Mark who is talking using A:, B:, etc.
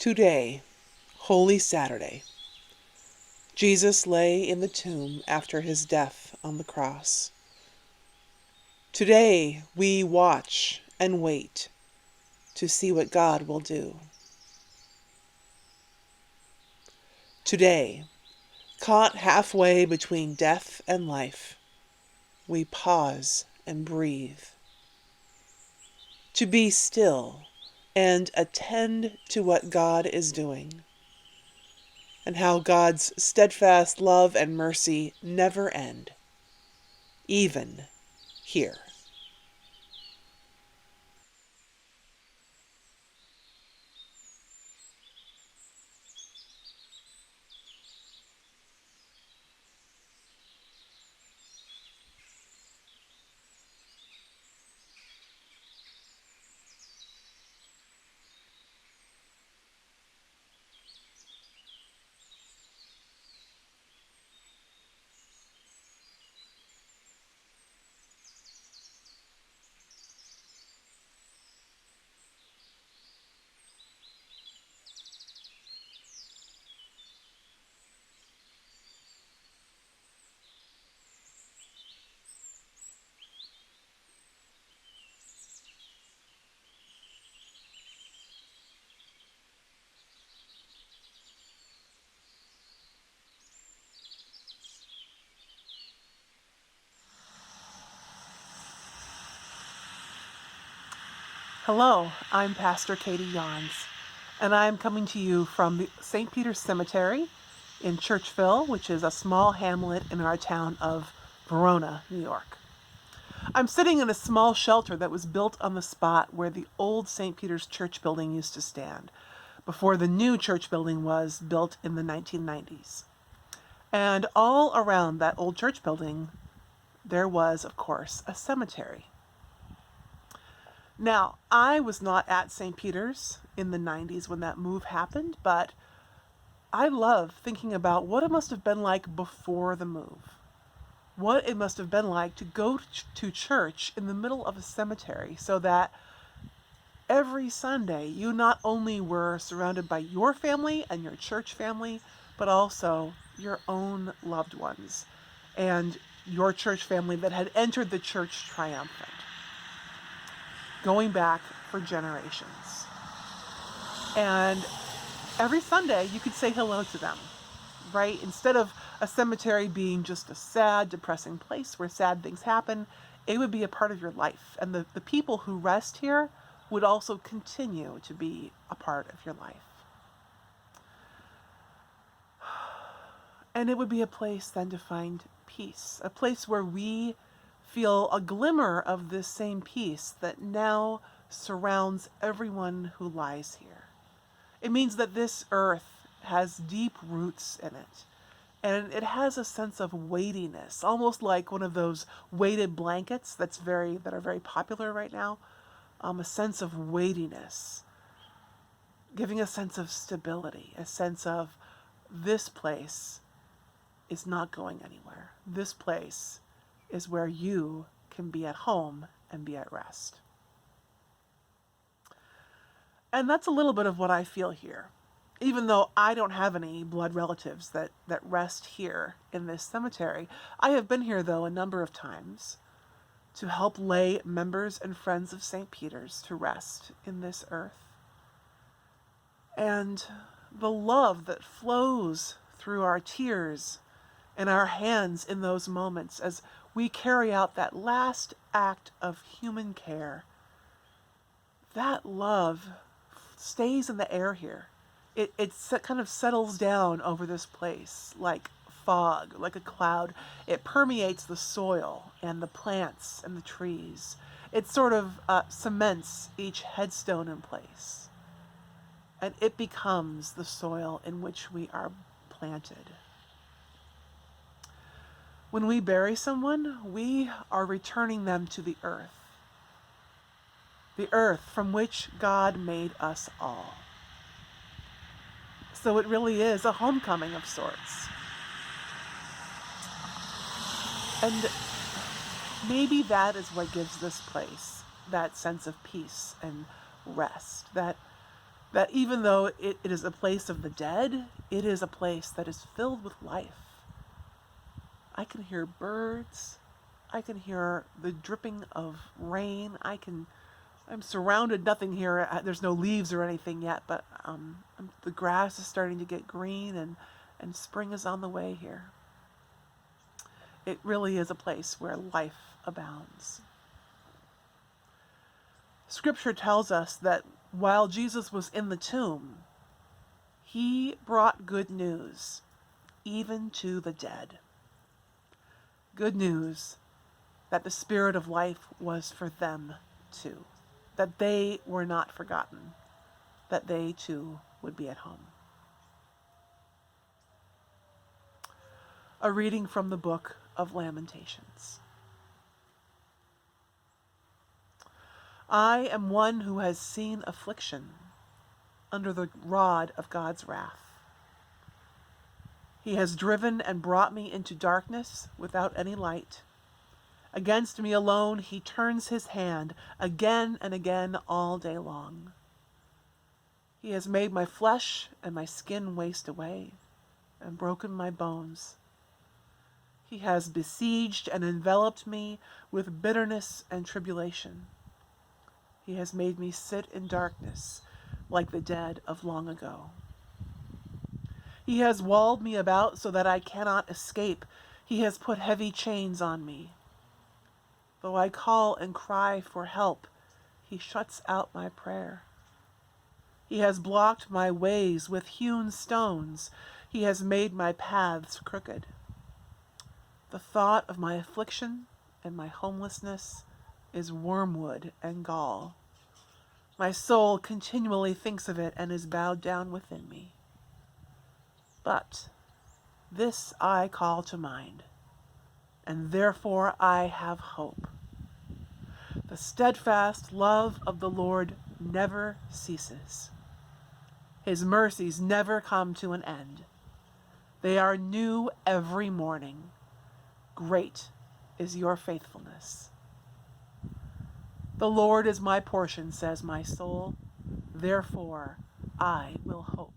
A: Today, Holy Saturday, Jesus lay in the tomb after his death on the cross. Today, we watch and wait to see what God will do. Today, caught halfway between death and life, we pause and breathe. To be still and attend to what God is doing, and how God's steadfast love and mercy never end, even here. Hello, I'm Pastor Katie Yons, and I'm coming to you from the St. Peter's Cemetery in Churchville, which is a small hamlet in our town of Verona, New York. I'm sitting in a small shelter that was built on the spot where the old St. Peter's church building used to stand, before the new church building was built in the 1990s. And all around that old church building, there was, of course, a cemetery. Now, I was not at St. Peter's in the 90s when that move happened, but I love thinking about what it must have been like before the move. What it must have been like to go to church in the middle of a cemetery, so that every Sunday you not only were surrounded by your family and your church family, but also your own loved ones and your church family that had entered the church triumphant, going back for generations. And every Sunday you could say hello to them, right? Instead of a cemetery being just a sad, depressing place where sad things happen, it would be a part of your life. And the people who rest here would also continue to be a part of your life. And it would be a place then to find peace, a place where we feel a glimmer of this same peace that now surrounds everyone who lies here. It means that this earth has deep roots in it, and it has a sense of weightiness, almost like one of those weighted blankets that are very popular right now. A sense of weightiness, giving a sense of stability, a sense of this place is not going anywhere. This place is where you can be at home and be at rest. And that's a little bit of what I feel here. Even though I don't have any blood relatives that rest here in this cemetery, I have been here, though, a number of times to help lay members and friends of St. Peter's to rest in this earth. And the love that flows through our tears and our hands in those moments as we carry out that last act of human care, that love stays in the air here. It kind of settles down over this place like fog, like a cloud. It permeates the soil and the plants and the trees. It sort of cements each headstone in place. And it becomes the soil in which we are planted. When we bury someone, we are returning them to the earth from which God made us all. So it really is a homecoming of sorts. And maybe that is what gives this place that sense of peace and rest, that That even though it is a place of the dead, it is a place that is filled with life. I can hear birds. I can hear the dripping of rain. I'm surrounded, nothing here. There's no leaves or anything yet, but the grass is starting to get green and spring is on the way here. It really is a place where life abounds. Scripture tells us that while Jesus was in the tomb, he brought good news, even to the dead. Good news that the Spirit of life was for them too, that they were not forgotten, that they too would be at home. A reading from the book of Lamentations. I am one who has seen affliction under the rod of God's wrath. He has driven and brought me into darkness without any light. Against me alone he turns his hand again and again all day long. He has made my flesh and my skin waste away, and broken my bones. He has besieged and enveloped me with bitterness and tribulation. He has made me sit in darkness like the dead of long ago. He has walled me about so that I cannot escape. He has put heavy chains on me. Though I call and cry for help, he shuts out my prayer. He has blocked my ways with hewn stones. He has made my paths crooked. The thought of my affliction and my homelessness is wormwood and gall. My soul continually thinks of it and is bowed down within me. But this I call to mind, and therefore I have hope. The steadfast love of the Lord never ceases. His mercies never come to an end. They are new every morning. Great is your faithfulness. The Lord is my portion, says my soul. Therefore I will hope.